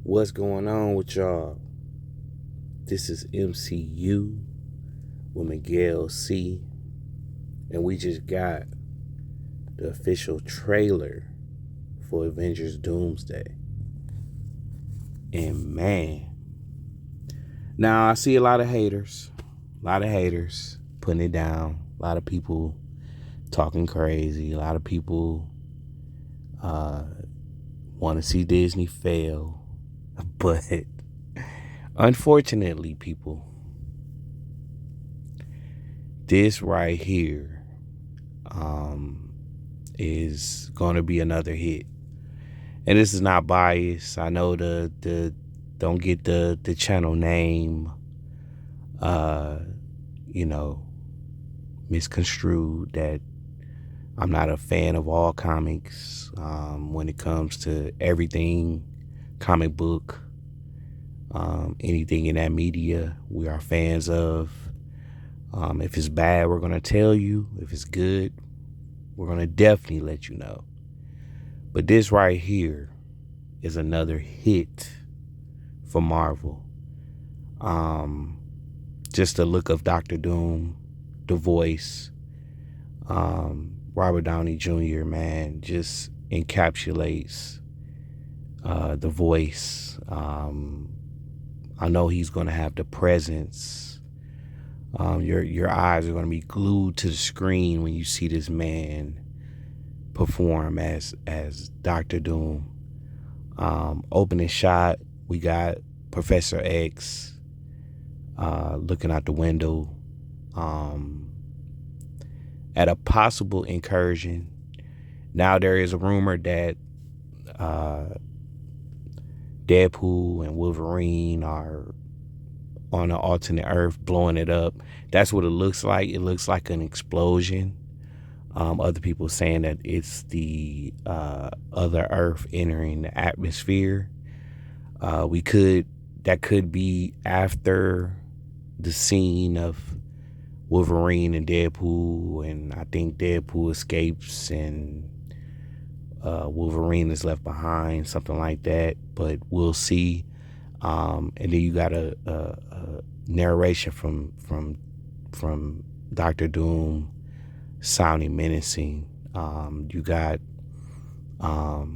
What's going on with y'all? This is MCU with Miguel C. And we just got the official trailer for Avengers Doomsday. And man, now I see a lot of haters putting it down. A lot of people talking crazy. A lot of people want to see Disney fail. But unfortunately, people, this right here is going to be another hit. And this is not biased. I know the don't get the channel name you know misconstrued, that I'm not a fan of all comics. When it comes to everything comic book, anything in that media, we are fans of. If it's bad, we're going to tell you. If it's good, we're going to definitely let you know. But this right here is another hit for Marvel. Just the look of Dr.Doom, the voice, Robert Downey Jr., man, just encapsulates the voice. I know he's going to have the presence. Your eyes are going to be glued to the screen when you see this man perform as Dr. Doom. Opening shot, we got Professor X looking out the window at a possible incursion. Now there is a rumor that Deadpool and Wolverine are on an alternate Earth blowing it up. That's what it looks like. It looks like an explosion. Other people saying that it's the other Earth entering the atmosphere. That could be after the scene of Wolverine and Deadpool, and I think Deadpool escapes and Wolverine is left behind, something like that. But we'll see. And then you got a narration from Dr. Doom sounding menacing. You got all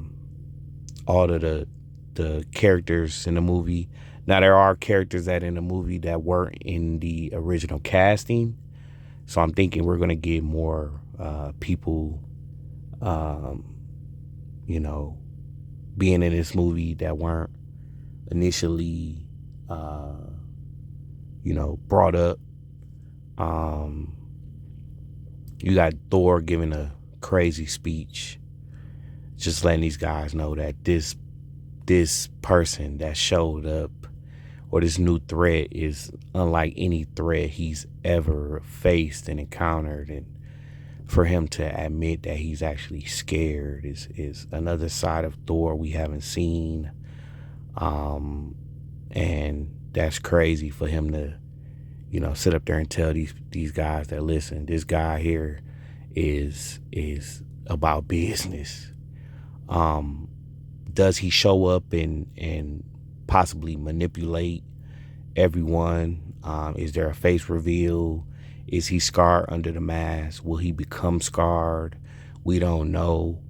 of the characters in the movie. Now there are characters that in the movie that weren't in the original casting, so I'm thinking we're gonna get more people, being in this movie that weren't initially, brought up. You got Thor giving a crazy speech, just letting these guys know that this person that showed up, or this new threat, is unlike any threat he's ever faced and encountered. And for him to admit that he's actually scared is another side of Thor we haven't seen. And that's crazy for him to, sit up there and tell these guys that, listen, this guy here is about business. Does he show up and possibly manipulate everyone? Is there a face reveal? Is he scarred under the mask? Will he become scarred? We don't know.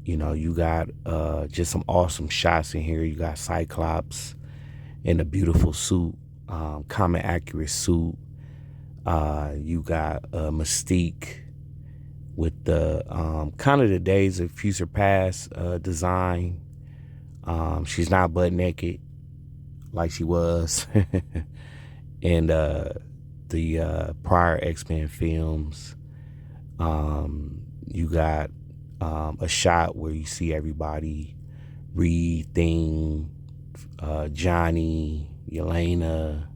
You got just some awesome shots in here. You got Cyclops in a beautiful suit, comic accurate suit. You got Mystique with the kind of the Days of Future Past design. She's not butt naked like she was in the prior X-Men films. You got a shot where you see everybody, Reed, Thing, Johnny, Yelena,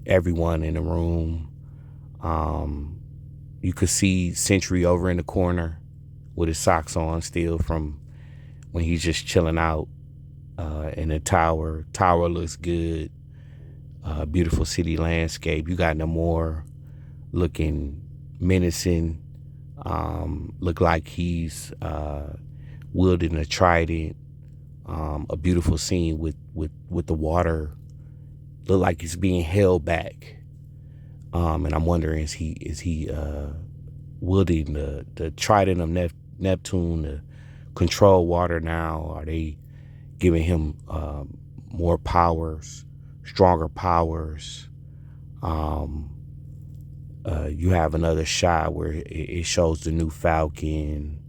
everyone in the room. You could see Sentry over in the corner with his socks on still from when he's just chilling out in the tower. Tower looks good. Beautiful city landscape. You got Namor looking menacing. Look like he's wielding a trident. A beautiful scene with the water look like it's being held back. And I'm wondering, is he wielding the trident of Neptune to control water now? Are they giving him more powers, stronger powers? Um, you have another shot where it shows the new Falcon.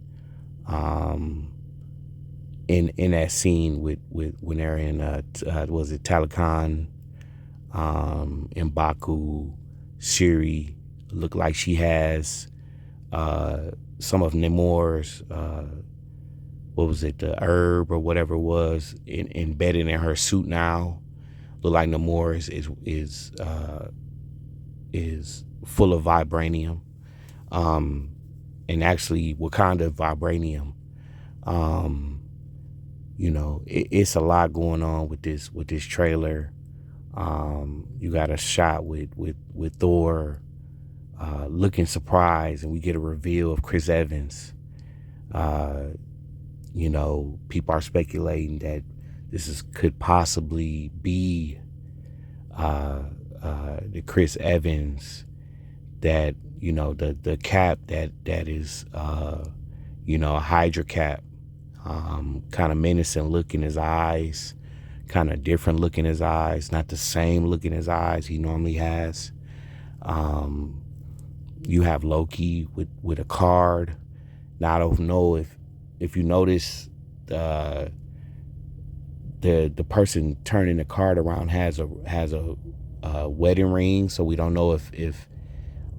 Um, in that scene with when they're in was it Talokan, in Baku, Shiri look like she has some of Namor's what was it, the herb or whatever it was embedded in her suit now. Look like Namor is full of vibranium, um, and actually Wakanda vibranium. Um, it's a lot going on with this trailer. You got a shot with Thor looking surprised, and we get a reveal of Chris Evans. Uh, People are speculating that could possibly be uh, the Chris Evans that the cap that is a Hydra cap, kind of menacing look in his eyes, kind of different look in his eyes, not the same look in his eyes he normally has. Um, you have Loki with a card. Now I don't know if you notice the person turning the card around has a wedding ring, so we don't know if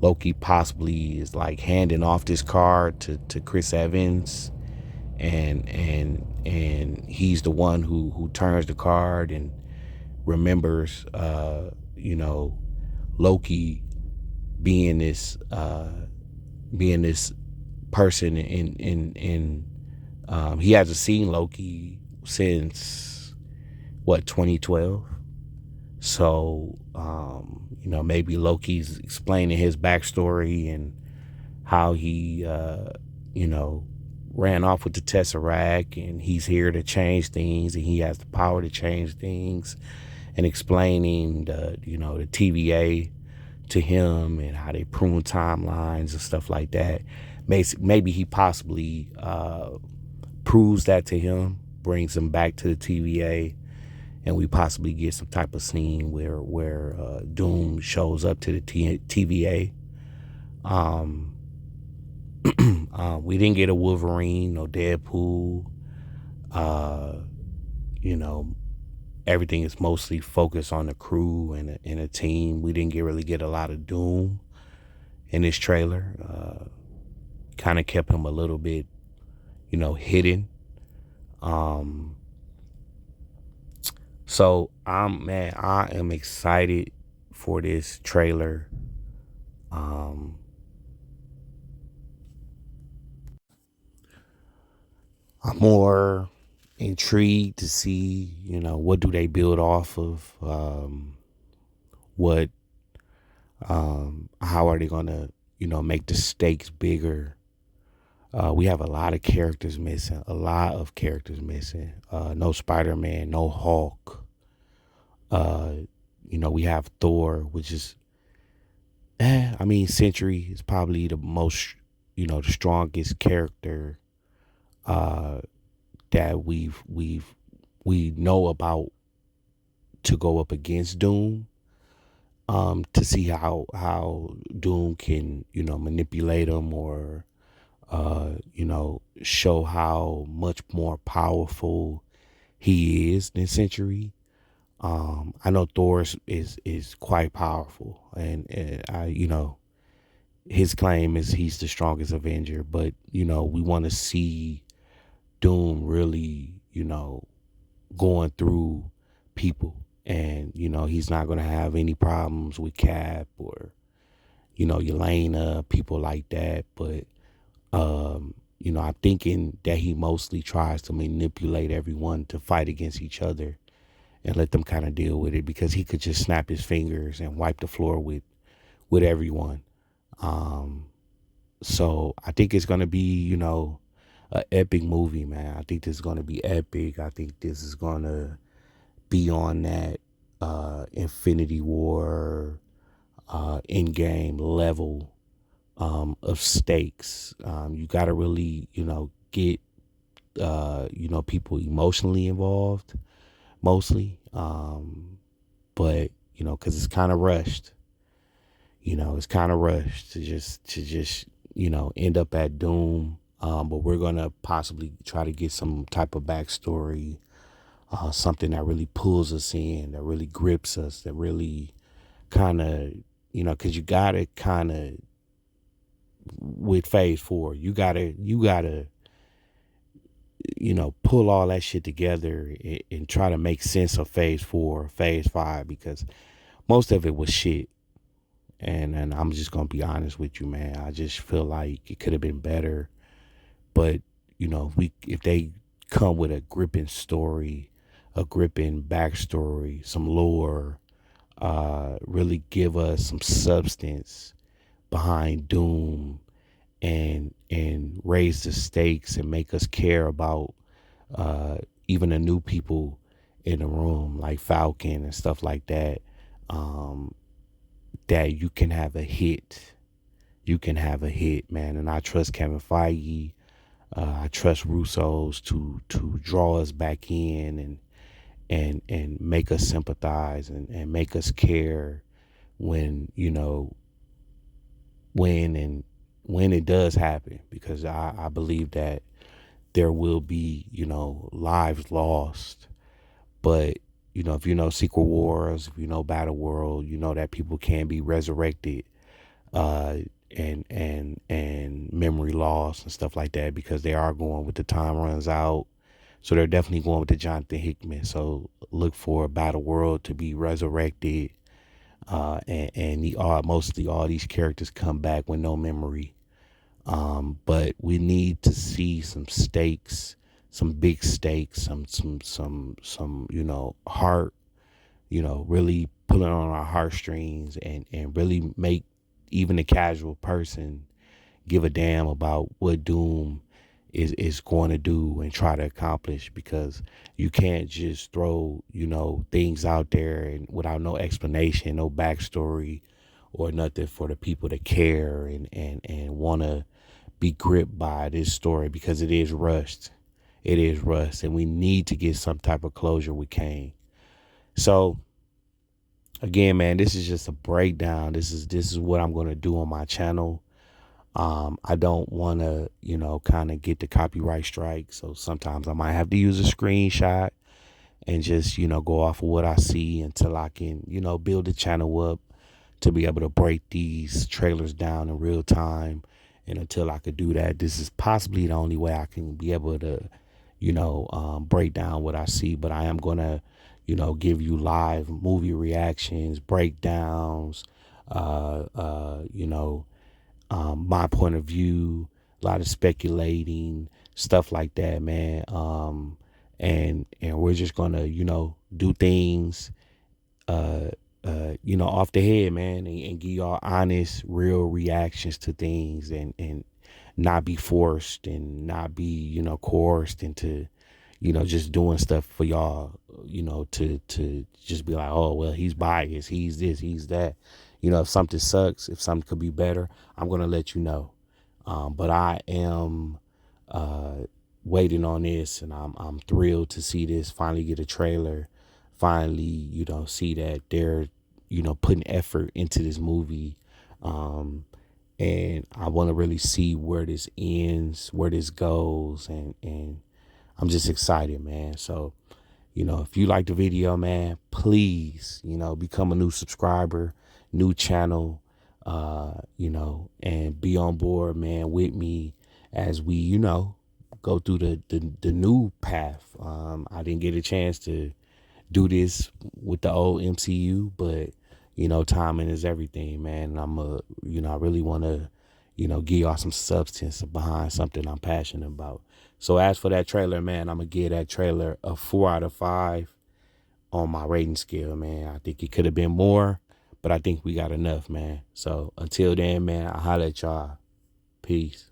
Loki possibly is like handing off this card to Chris Evans, and he's the one who turns the card and remembers Loki being this person in he hasn't seen Loki since what, 2012. So maybe Loki's explaining his backstory and how he ran off with the Tesseract, and he's here to change things, and he has the power to change things, and explaining the TVA to him and how they prune timelines and stuff like that. Maybe he possibly proves that to him, brings him back to the TVA, and we possibly get some type of scene where Doom shows up to the TVA. We didn't get a Wolverine, no Deadpool. Uh, you know, Everything is mostly focused on the crew and a team. We didn't really get a lot of Doom in this trailer. Kind of kept him a little bit, hidden. Um, so I am excited for this trailer. Um, I'm more intrigued to see, what do they build off of? What, how are they gonna, make the stakes bigger? We have a lot of characters missing. A lot of characters missing. No Spider-Man, no Hulk. Uh, we have Thor, which is, Sentry is probably the most, the strongest character uh, that we know about to go up against Doom. To see how Doom can manipulate him, or show how much more powerful he is than Century. I know Thor is quite powerful, and his claim is he's the strongest Avenger. But we want to see Doom really going through people, and he's not going to have any problems with Cap or Yelena, people like that. But I'm thinking that he mostly tries to manipulate everyone to fight against each other and let them kind of deal with it, because he could just snap his fingers and wipe the floor with everyone. So I think it's going to be a epic movie, man. I think this is gonna be epic. I think this is gonna be on that Infinity War in-game level of stakes. You got to really, get people emotionally involved mostly, but because it's kind of rushed. It's kind of rushed to just end up at Doom. But we're gonna possibly try to get some type of backstory, something that really pulls us in, that really grips us, that really kind of, because you gotta kind of, with Phase 4, you gotta pull all that shit together and try to make sense of Phase 4, Phase 5, because most of it was shit. And I'm just gonna be honest with you, man. I just feel like it could have been better. But if they come with a gripping story, a gripping backstory, some lore, really give us some substance behind Doom, and raise the stakes and make us care about uh, even the new people in the room, like Falcon and stuff like that. Um, that you can have a hit. You can have a hit, man. And I trust Kevin Feige. I trust Russo's to draw us back in and make us sympathize and make us care when when and when it does happen, because I believe that there will be lives lost. But if Secret Wars, if Battle World, that people can be resurrected, uh, and memory loss and stuff like that, because they are going with the time runs out. So they're definitely going with the Jonathan Hickman. So look for Battle World to be resurrected, and mostly all these characters come back with no memory. But we need to see some stakes, some big stakes, some heart, really pulling on our heartstrings, and really make even the casual person give a damn about what Doom is going to do and try to accomplish, because you can't just throw things out there and without no explanation, no backstory or nothing for the people to care and want to be gripped by this story, because it is rushed. It is rushed, and we need to get some type of closure with Kane. So again, man, this is just a breakdown. This is what I'm gonna do on my channel. I don't want to, kind of get the copyright strike. So sometimes I might have to use a screenshot and just, go off of what I see until I can, build the channel up to be able to break these trailers down in real time. And until I could do that, this is possibly the only way I can be able to, break down what I see. But I am going to, give you live movie reactions, breakdowns, my point of view, a lot of speculating, stuff like that, man. And we're just gonna, do things, uh, off the head, man, and give y'all honest, real reactions to things, and not be forced and not be, coerced into, just doing stuff for y'all, to just be like, oh, well, he's biased, he's this, he's that. If something sucks, if something could be better, I'm gonna let you know. But I am uh, waiting on this, and I'm thrilled to see this finally get a trailer. Finally, see that they're putting effort into this movie, and I want to really see where this ends, where this goes, and I'm just excited, man. So if you like the video, man, please, become a new subscriber, new channel, and be on board, man, with me as we, go through the new path. I didn't get a chance to do this with the old MCU, but, timing is everything, man. And I really want to, give y'all some substance behind something I'm passionate about. So as for that trailer, man, I'm going to give that trailer a 4 out of 5 on my rating scale, man. I think it could have been more, but I think we got enough, man. So until then, man, I'll holler at y'all. Peace.